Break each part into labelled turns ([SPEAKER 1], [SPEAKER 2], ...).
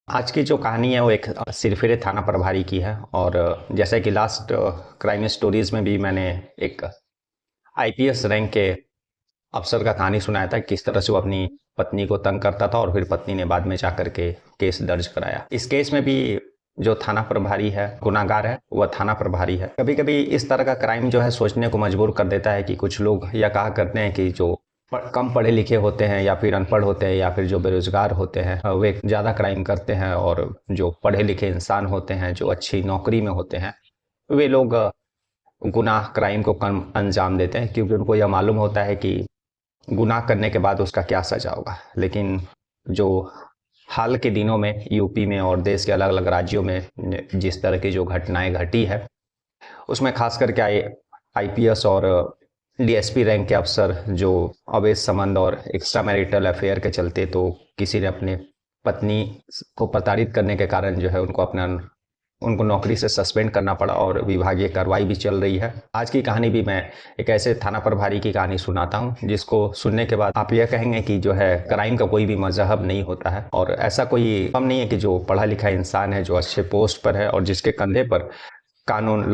[SPEAKER 1] आज की जो कहानी है वो एक सिरफिरे थाना प्रभारी की है। और जैसे कि लास्ट क्राइम स्टोरीज में भी मैंने एक आईपीएस रैंक के अफसर का कहानी सुनाया था, किस तरह से वो अपनी पत्नी को तंग करता था और फिर पत्नी ने बाद में जाकर के केस दर्ज कराया। इस केस में भी जो थाना प्रभारी है, गुनाहगार है, वह थाना प्रभारी है। कभी कभी इस तरह का क्राइम जो है सोचने को मजबूर कर देता है कि कुछ लोग यह कहा करते हैं कि जो कम पढ़े लिखे होते हैं या फिर अनपढ़ होते हैं या फिर जो बेरोजगार होते हैं वे ज़्यादा क्राइम करते हैं, और जो पढ़े लिखे इंसान होते हैं जो अच्छी नौकरी में होते हैं वे लोग गुनाह क्राइम को कम अंजाम देते हैं, क्योंकि उनको यह मालूम होता है कि गुनाह करने के बाद उसका क्या सजा होगा। लेकिन जो हाल के दिनों में यूपी में और देश के अलग अलग राज्यों में जिस तरह की जो घटनाएं घटी है उसमें खास करके आईपीएस और डीएसपी रैंक के अफसर जो अवैध संबंध और एक्स्ट्रा मैरिटल अफेयर के चलते तो किसी ने अपने पत्नी को प्रताड़ित करने के कारण जो है उनको नौकरी से सस्पेंड करना पड़ा और विभागीय कार्रवाई भी चल रही है। आज की कहानी भी मैं एक ऐसे थाना प्रभारी की कहानी सुनाता हूं जिसको सुनने के बाद आप यह कहेंगे कि जो है क्राइम का कोई भी मजहब नहीं होता है, और ऐसा कोई कम नहीं है कि जो पढ़ा लिखा इंसान है, जो अच्छे पोस्ट पर है और जिसके कंधे पर कानून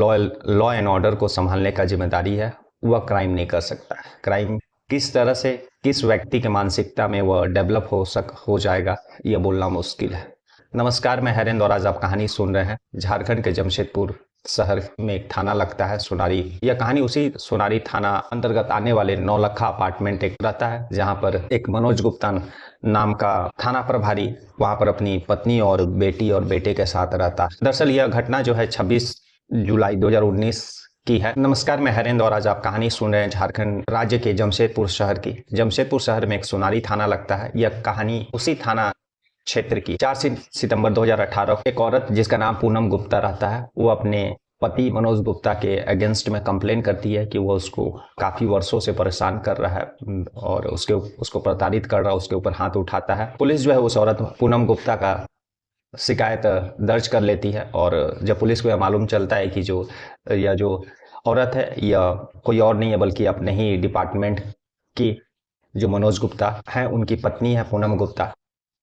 [SPEAKER 1] लॉ एंड ऑर्डर को संभालने का जिम्मेदारी है, वह क्राइम नहीं कर सकता। क्राइम किस तरह से किस व्यक्ति के मानसिकता में वह डेवलप हो जाएगा यह बोलना मुश्किल है। नमस्कार, मैं हरेंद्र और आज आप कहानी सुन रहे हैं। झारखंड के जमशेदपुर शहर में एक थाना लगता है सोनारी। यह कहानी उसी सोनारी थाना अंतर्गत आने वाले नौलखा अपार्टमेंट एक रहता है, जहां पर एक मनोज गुप्ता नाम का थाना प्रभारी वहां पर अपनी पत्नी और बेटी और बेटे के साथ रहता है। दरअसल यह घटना जो है 26 जुलाई 2019 की है। नमस्कार, मैं हरेंद्र और आज आप कहानी सुन रहे हैं झारखंड राज्य के जमशेदपुर शहर की। जमशेदपुर शहर में एक सोनारी थाना लगता है। यह कहानी उसी थाना क्षेत्र की 4 सितंबर 2018 एक औरत जिसका नाम पूनम गुप्ता रहता है, वो अपने पति मनोज गुप्ता के अगेंस्ट में कंप्लेन करती है कि वो उसको काफी वर्षों से परेशान कर रहा है और उसको प्रताड़ित कर रहा है, उसके ऊपर हाथ उठाता है। पुलिस जो है उस औरत पूनम गुप्ता का शिकायत दर्ज कर लेती है, और जब पुलिस को यह मालूम चलता है कि यह जो औरत है यह कोई और नहीं है बल्कि अपने ही डिपार्टमेंट की जो मनोज गुप्ता है उनकी पत्नी है पूनम गुप्ता।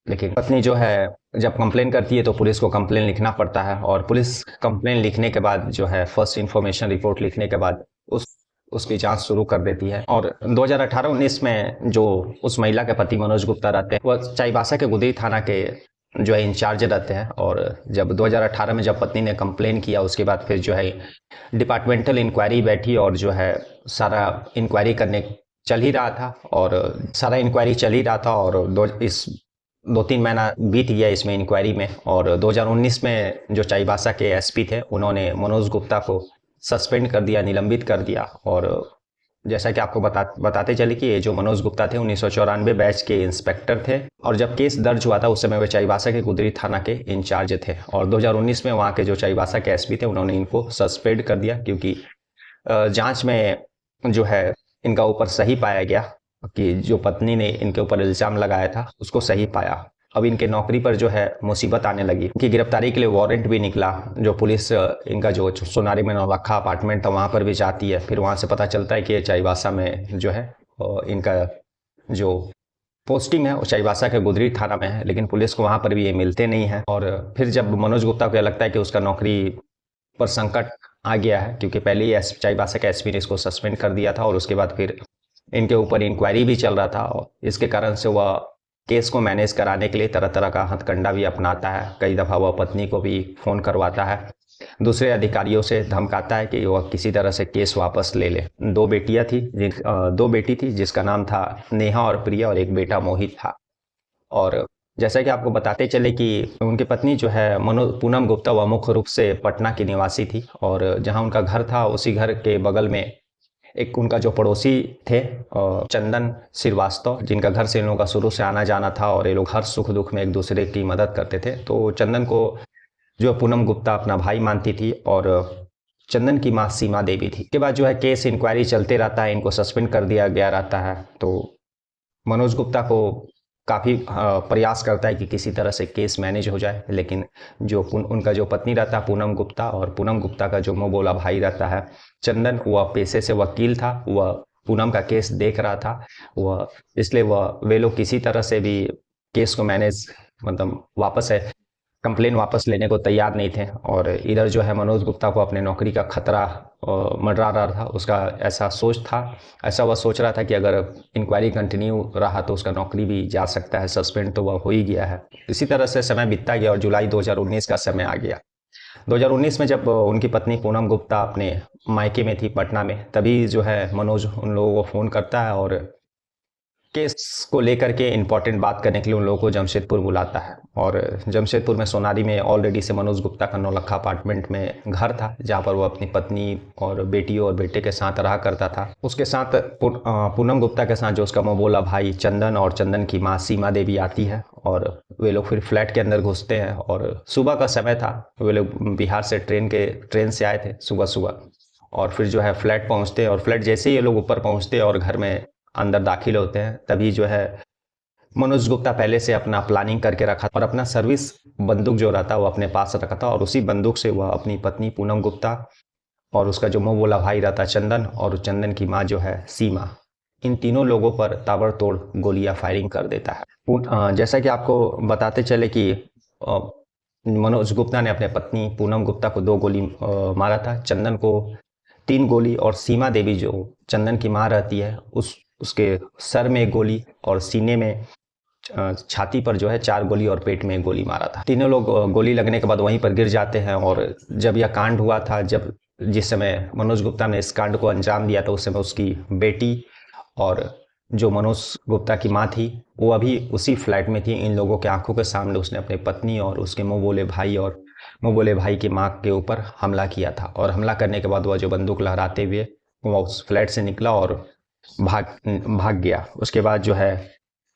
[SPEAKER 1] लेकिन पत्नी जो है जब कंप्लेन करती है तो पुलिस को कंप्लेन लिखना पड़ता है, और पुलिस कंप्लेन लिखने के बाद जो है फर्स्ट इन्फॉर्मेशन रिपोर्ट लिखने के बाद उसकी जांच शुरू कर देती है। और 2018-19 में जो उस महिला के पति मनोज गुप्ता रहते हैं वह चाईबासा के गुदरी थाना के जो है इंचार्ज रहते हैं। और जब 2018 में जब पत्नी ने कंप्लेन किया उसके बाद फिर जो है डिपार्टमेंटल इंक्वायरी बैठी, और जो है सारा इंक्वायरी करने चल ही रहा था और 2-3 महीना बीत गया इसमें इंक्वायरी में। और 2019 में जो चाईबासा के एसपी थे उन्होंने मनोज गुप्ता को सस्पेंड कर दिया, निलंबित कर दिया। और जैसा कि आपको बताते चले कि ये जो मनोज गुप्ता थे 1994 बैच के इंस्पेक्टर थे, और जब केस दर्ज हुआ था उस समय वे चाईबासा के गुदरी थाना के इंचार्ज थे। और 2019 में वहाँ के जो चाईबासा के एसपी थे उन्होंने इनको सस्पेंड कर दिया, क्योंकि जांच में जो है इनका ऊपर सही पाया गया कि जो पत्नी ने इनके ऊपर इल्जाम लगाया था उसको सही पाया। अब इनके नौकरी पर जो है मुसीबत आने लगी। इनकी गिरफ्तारी के लिए वारंट भी निकला, जो पुलिस इनका जो सोनारी में नौलखा अपार्टमेंट था वहाँ पर भी जाती है। फिर वहाँ से पता चलता है कि ये चाईबासा में जो है इनका जो पोस्टिंग है वो चाईबासा के गुदरी थाना में है, लेकिन पुलिस को वहाँ पर भी ये मिलते नहीं है। और फिर जब मनोज गुप्ता को लगता है कि उसका नौकरी पर संकट आ गया है, क्योंकि पहले ही चाईबासा के एसपी ने इसको सस्पेंड कर दिया था और उसके बाद फिर इनके ऊपर इंक्वायरी भी चल रहा था, और इसके कारण से वह केस को मैनेज कराने के लिए तरह तरह का हथकंडा भी अपनाता है। कई दफ़ा वह पत्नी को भी फ़ोन करवाता है, दूसरे अधिकारियों से धमकाता है कि वह किसी तरह से केस वापस ले ले। 2 बेटी थी जिसका नाम था नेहा और प्रिया, और एक बेटा मोहित था। और जैसा कि आपको बताते चले कि उनकी पत्नी जो है पूनम गुप्ता वह मुख्य रूप से पटना की निवासी थी, और जहां उनका घर था उसी घर के बगल में एक उनका जो पड़ोसी थे चंदन श्रीवास्तव, जिनका घर से इन लोगों का शुरू से आना जाना था और ये लोग हर सुख दुख में एक दूसरे की मदद करते थे। तो चंदन को जो पूनम गुप्ता अपना भाई मानती थी, और चंदन की माँ सीमा देवी थी। के बाद जो है केस इंक्वायरी चलते रहता है, इनको सस्पेंड कर दिया गया रहता है। तो मनोज गुप्ता को काफ़ी प्रयास करता है कि किसी तरह से केस मैनेज हो जाए, लेकिन जो उनका जो पत्नी रहता है पूनम गुप्ता, और पूनम गुप्ता का जो मुँह बोला भाई रहता है चंदन, वह पेशे से वकील था, वह पूनम का केस देख रहा था, वे लोग किसी तरह से भी केस को मैनेज वापस है कंप्लेन वापस लेने को तैयार नहीं थे, और इधर जो है मनोज गुप्ता को अपने नौकरी का खतरा मंडरा रहा था। उसका ऐसा सोच था, ऐसा वह सोच रहा था कि अगर इंक्वायरी कंटिन्यू रहा तो उसका नौकरी भी जा सकता है, सस्पेंड तो वह हो ही गया है। इसी तरह से समय बीतता गया और जुलाई 2019 का समय आ गया। 2019 में जब उनकी पत्नी पूनम गुप्ता अपने मायके में थी पटना में, तभी जो है मनोज उन लोगों को फ़ोन करता है और केस को लेकर के इम्पोर्टेंट बात करने के लिए उन लोगों को जमशेदपुर बुलाता है। और जमशेदपुर में सोनारी में ऑलरेडी से मनोज गुप्ता का नौलखा अपार्टमेंट में घर था, जहां पर वो अपनी पत्नी और बेटियों और बेटे के साथ रहा करता था। उसके साथ पूनम गुप्ता के साथ जो उसका मोबोला भाई चंदन और चंदन की माँ सीमा देवी आती है, और वे लोग फिर फ्लैट के अंदर घुसते हैं। और सुबह का समय था, वे लोग बिहार से ट्रेन से आए थे सुबह सुबह, और फिर जो है फ्लैट पहुंचते हैं। और फ्लैट जैसे ही ये लोग ऊपर पहुंचते हैं और घर में अंदर दाखिल होते हैं, तभी जो है मनोज गुप्ता पहले से अपना प्लानिंग करके रखा और अपना सर्विस बंदूक जो रहता वो अपने पास रखा था, और उसी बंदूक से वह अपनी पत्नी पूनम गुप्ता और उसका जो मुंह बोला भाई रहता चंदन और चंदन की माँ जो है सीमा, इन तीनों लोगों पर ताबड़तोड़ गोलियां फायरिंग कर देता है। जैसा कि आपको बताते चले कि मनोज गुप्ता ने अपने पत्नी पूनम गुप्ता को 2 गोली मारा था, चंदन को 3 गोली, और सीमा देवी जो चंदन की माँ रहती है उसके सर में 1 गोली और सीने में छाती पर जो है 4 गोली और पेट में 1 गोली मारा था। तीनों लोग गोली लगने के बाद वहीं पर गिर जाते हैं। और जब यह कांड हुआ था, जिस समय मनोज गुप्ता ने इस कांड को अंजाम दिया, तो उस समय उसकी बेटी और जो मनोज गुप्ता की माँ थी वो अभी उसी फ्लैट में थी। इन लोगों के आंखों के सामने उसने अपनी पत्नी और उसके मुँह बोले भाई की माँ के ऊपर हमला किया था। और हमला करने के बाद वह जो बंदूक लहराते हुए वह उस फ्लैट से निकला और भाग गया। उसके बाद जो है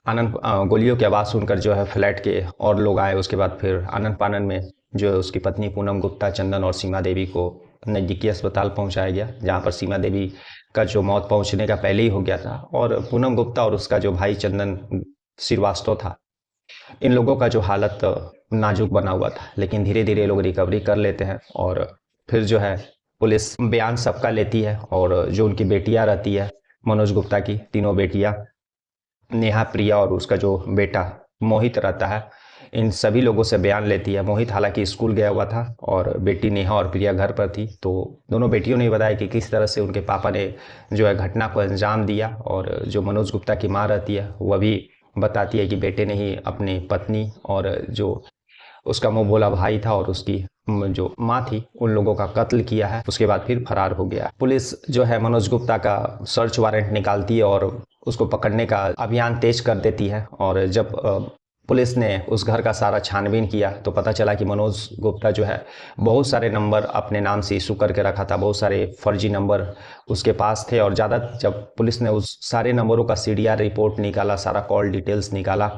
[SPEAKER 1] आनंद गोलियों की आवाज़ सुनकर जो है फ्लैट के और लोग आए। उसके बाद फिर आनंद पानन में जो है उसकी पत्नी पूनम गुप्ता, चंदन और सीमा देवी को नज़दीकी अस्पताल पहुंचाया गया, जहां पर सीमा देवी का जो मौत पहुंचने का पहले ही हो गया था, और पूनम गुप्ता और उसका जो भाई चंदन श्रीवास्तव था, इन लोगों का जो हालत नाजुक बना हुआ था। लेकिन धीरे धीरे लोग रिकवरी कर लेते हैं, और फिर जो है पुलिस बयान सबका लेती है। और जो उनकी बेटियां रहती है मनोज गुप्ता की, तीनों बेटियां नेहा, प्रिया और उसका जो बेटा मोहित रहता है, इन सभी लोगों से बयान लेती है। मोहित हालांकि स्कूल गया हुआ था और बेटी नेहा और प्रिया घर पर थी। तो दोनों बेटियों ने बताया कि किस तरह से उनके पापा ने जो है घटना को अंजाम दिया। और जो मनोज गुप्ता की माँ रहती है वह भी बताती है कि बेटे ने ही अपनी पत्नी और जो उसका मुंह बोला भाई था और उसकी जो माँ थी उन लोगों का कत्ल किया है। उसके बाद फिर फरार हो गया। पुलिस जो है मनोज गुप्ता का सर्च वारंट निकालती है और उसको पकड़ने का अभियान तेज कर देती है। और जब पुलिस ने उस घर का सारा छानबीन किया तो पता चला कि मनोज गुप्ता जो है बहुत सारे नंबर अपने नाम से इशू करके रखा था, बहुत सारे फर्जी नंबर उसके पास थे। और ज़्यादा जब पुलिस ने उस सारे नंबरों का CDR रिपोर्ट निकाला, सारा कॉल डिटेल्स निकाला,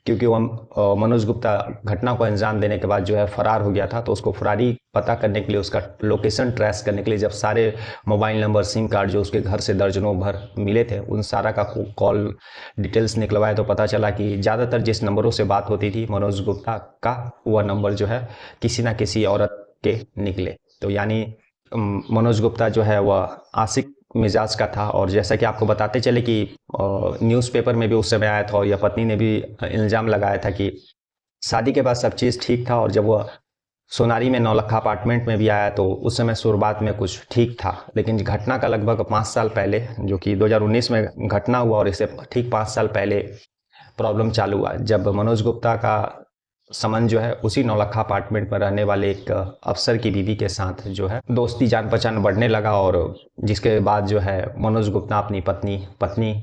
[SPEAKER 1] क्योंकि वो मनोज गुप्ता घटना को अंजाम देने के बाद जो है फरार हो गया था, तो उसको फरारी पता करने के लिए, उसका लोकेशन ट्रेस करने के लिए जब सारे मोबाइल नंबर, सिम कार्ड जो उसके घर से दर्जनों भर मिले थे, उन सारा का कॉल डिटेल्स निकलवाए, तो पता चला कि ज़्यादातर जिस नंबरों से बात होती थी मनोज गुप्ता का, वह नंबर जो है किसी ना किसी औरत के निकले। तो यानी मनोज गुप्ता जो है वह आशिक मिजाज का था। और जैसा कि आपको बताते चले कि न्यूज़पेपर में भी उस समय आया था, और यह पत्नी ने भी इल्ज़ाम लगाया था कि शादी के बाद सब चीज़ ठीक था, और जब वह सोनारी में नौलखा अपार्टमेंट में भी आया तो उस समय शुरुआत में कुछ ठीक था। लेकिन घटना का लगभग 5 साल पहले, जो कि 2019 में घटना हुआ, और इससे ठीक 5 साल पहले प्रॉब्लम चालू हुआ, जब मनोज गुप्ता का संबंध जो है उसी नौलखा अपार्टमेंट में रहने वाले एक अफसर की बीवी के साथ जो है दोस्ती जान पहचान बढ़ने लगा। और जिसके बाद जो है मनोज गुप्ता अपनी पत्नी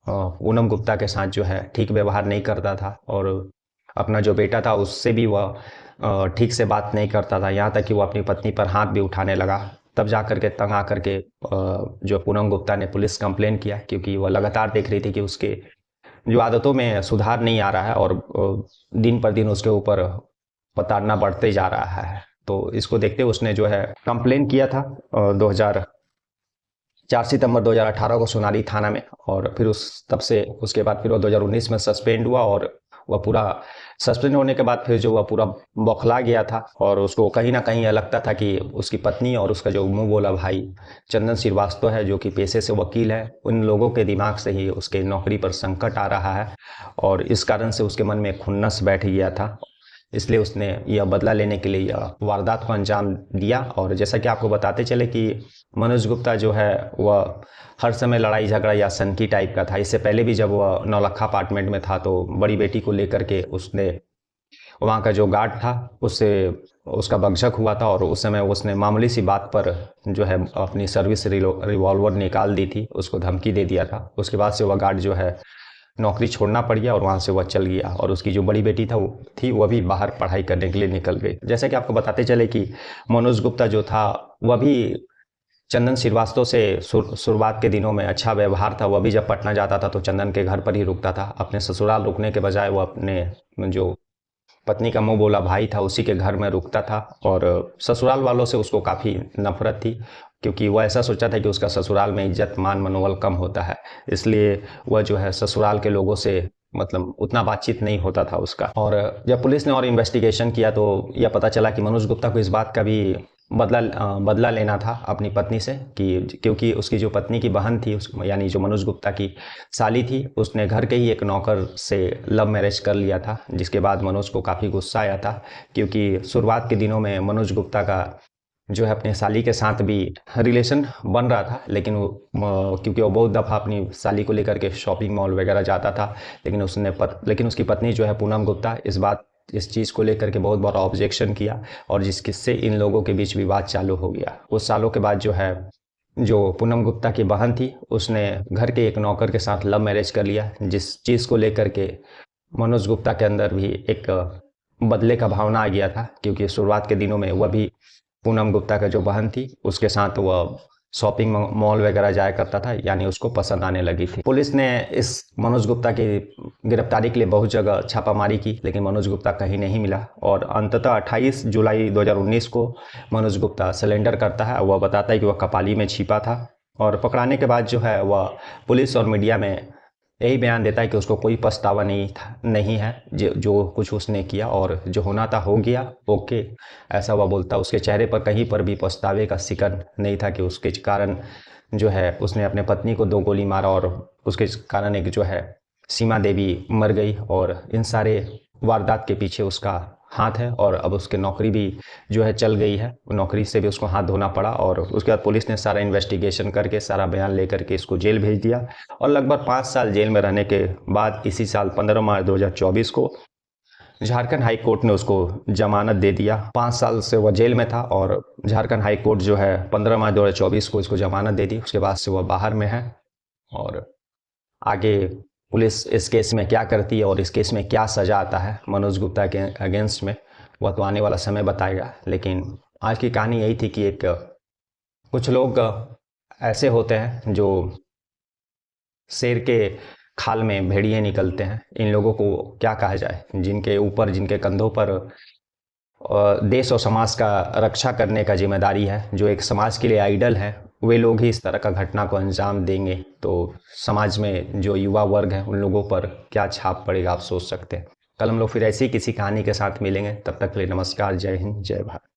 [SPEAKER 1] पूनम गुप्ता के साथ जो है ठीक व्यवहार नहीं करता था, और अपना जो बेटा था उससे भी वह ठीक से बात नहीं करता था, यहाँ तक कि वो अपनी पत्नी पर हाथ भी उठाने लगा। तब जा करके तंग आकर के जो पूनम गुप्ता ने पुलिस कंप्लेन किया, क्योंकि वह लगातार देख रही थी कि उसके जो आदतों में सुधार नहीं आ रहा है, और दिन पर दिन उसके ऊपर प्रताड़ना बढ़ते जा रहा है। तो इसको देखते हुए उसने जो है कंप्लेन किया था 4 सितंबर 2018 को सोनारी थाना में। और फिर तब से उसके बाद फिर वो 2019 में सस्पेंड हुआ, और वह पूरा सस्पेंड होने के बाद फिर जो वह पूरा बौखला गया था, और उसको कहीं ना कहीं यह लगता था कि उसकी पत्नी और उसका जो मुंह बोला भाई चंदन श्रीवास्तव है, जो कि पेशे से वकील है, उन लोगों के दिमाग से ही उसके नौकरी पर संकट आ रहा है, और इस कारण से उसके मन में खुन्नस बैठ गया था। इसलिए उसने यह बदला लेने के लिए यह वारदात को अंजाम दिया। और जैसा कि आपको बताते चले कि मनोज गुप्ता जो है वह हर समय लड़ाई झगड़ा या सनकी टाइप का था। इससे पहले भी जब वह नौलखा अपार्टमेंट में था तो बड़ी बेटी को लेकर के उसने वहाँ का जो गार्ड था उससे उसका बकझक हुआ था, और उस समय उसने मामूली सी बात पर जो है अपनी सर्विस रिवॉल्वर निकाल दी थी, उसको धमकी दे दिया था। उसके बाद से वह गार्ड जो है नौकरी छोड़ना पड़ गया और वहाँ से वह चल गया, और उसकी जो बड़ी बेटी था वह भी बाहर पढ़ाई करने के लिए निकल गई। जैसा कि आपको बताते चले कि मनोज गुप्ता जो था वह भी चंदन श्रीवास्तव से शुरुआत के दिनों में अच्छा व्यवहार था। वह भी जब पटना जाता था तो चंदन के घर पर ही रुकता था। अपने ससुराल रुकने के बजाय वो अपने जो पत्नी का मुंह बोला भाई था उसी के घर में रुकता था, और ससुराल वालों से उसको काफ़ी नफरत थी, क्योंकि वह ऐसा सोचा था कि उसका ससुराल में इज्जत मान मनोबल कम होता है। इसलिए वह जो है ससुराल के लोगों से मतलब उतना बातचीत नहीं होता था उसका। और जब पुलिस ने और इन्वेस्टिगेशन किया तो यह पता चला कि मनोज गुप्ता को इस बात का भी बदला लेना था अपनी पत्नी से, कि क्योंकि उसकी जो पत्नी की बहन थी यानी जो मनोज गुप्ता की साली थी, उसने घर के ही एक नौकर से लव मैरिज कर लिया था, जिसके बाद मनोज को काफ़ी गुस्सा आया था। क्योंकि शुरुआत के दिनों में मनोज गुप्ता का जो है अपने साली के साथ भी रिलेशन बन रहा था, लेकिन क्योंकि वो बहुत दफ़ा अपनी साली को लेकर के शॉपिंग मॉल वगैरह जाता था, लेकिन उसकी पत्नी जो है पूनम गुप्ता इस चीज़ को लेकर के बहुत बड़ा ऑब्जेक्शन किया, और जिससे इन लोगों के बीच विवाद चालू हो गया। कुछ सालों के बाद जो है जो पूनम गुप्ता की बहन थी उसने घर के एक नौकर के साथ लव मैरिज कर लिया, जिस चीज़ को लेकर के मनोज गुप्ता के अंदर भी एक बदले का भावना आ गया था। क्योंकि शुरुआत के दिनों में वह भी पूनम गुप्ता का जो बहन थी उसके साथ वह शॉपिंग मॉल वगैरह जाया करता था, यानी उसको पसंद आने लगी थी। पुलिस ने इस मनोज गुप्ता की गिरफ्तारी के लिए बहुत जगह छापामारी की, लेकिन मनोज गुप्ता कहीं नहीं मिला, और अंततः 28 जुलाई 2019 को मनोज गुप्ता सरेंडर करता है। वह बताता है कि वह कपाली में छिपा था, और पकड़ाने के बाद जो है वह पुलिस और मीडिया में यही बयान देता है कि उसको कोई पछतावा नहीं है जो कुछ उसने किया, और जो होना था हो गया, ओके, ऐसा वह बोलता। उसके चेहरे पर कहीं पर भी पछतावे का शिकन नहीं था कि उसके कारण जो है उसने अपने पत्नी को 2 गोली मारा, और उसके कारण एक जो है सीमा देवी मर गई, और इन सारे वारदात के पीछे उसका हाथ है। और अब उसकी नौकरी भी जो है चल गई है, नौकरी से भी उसको हाथ धोना पड़ा। और उसके बाद पुलिस ने सारा इन्वेस्टिगेशन करके सारा बयान लेकर के इसको जेल भेज दिया, और लगभग 5 साल जेल में रहने के बाद इसी साल 15 मार्च 2024 को झारखंड हाई कोर्ट ने उसको जमानत दे दिया। 5 साल से वह जेल में था, और झारखंड हाई कोर्ट जो है 15 मार्च 2024 को इसको जमानत दे दी। उसके बाद से वह बाहर में है, और आगे पुलिस इस केस में क्या करती है और इस केस में क्या सजा आता है मनोज गुप्ता के अगेंस्ट में, वह तो आने वाला समय बताएगा। लेकिन आज की कहानी यही थी कि कुछ लोग ऐसे होते हैं जो शेर के खाल में भेड़िए निकलते हैं। इन लोगों को क्या कहा जाए, जिनके कंधों पर देश और समाज का रक्षा करने का जिम्मेदारी है, जो एक समाज के लिए आइडल है, वे लोग ही इस तरह का घटना को अंजाम देंगे तो समाज में जो युवा वर्ग है उन लोगों पर क्या छाप पड़ेगा, आप सोच सकते हैं। कल हम लोग फिर ऐसी किसी कहानी के साथ मिलेंगे, तब तक के लिए नमस्कार, जय हिंद, जय भारत।